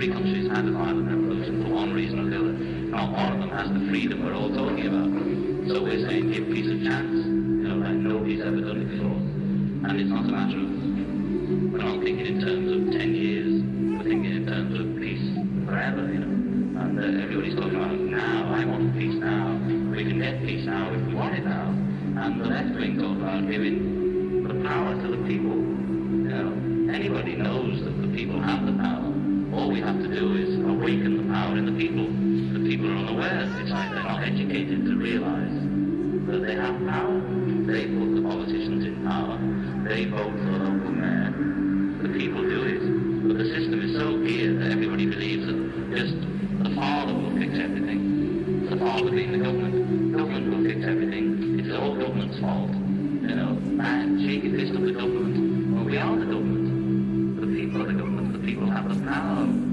Every country's had a violent revolution for one reason or the other. Not one of them has the freedom we're all talking about. So we're saying give peace a chance, like nobody's ever done it before. And it's not a matter of, we're not thinking in terms of 10 years, we're thinking in terms of peace forever, And everybody's talking about now, I want peace now, we can get peace now if we want it now. And the left wing talk about giving the power to the people. Anybody knows that the people have the power. All we have to do is awaken the power in the people. The people are unaware. It's like they're not educated to realize that they have power. They put the politicians in power. They vote for the local mayor. The people do it. But the system is so geared that everybody believes that just the father will fix everything. The father being the government. Government will fix everything. It's all government's fault. Man, shaky fist of the government. Well, we are the government. The people are the government. The people have the power.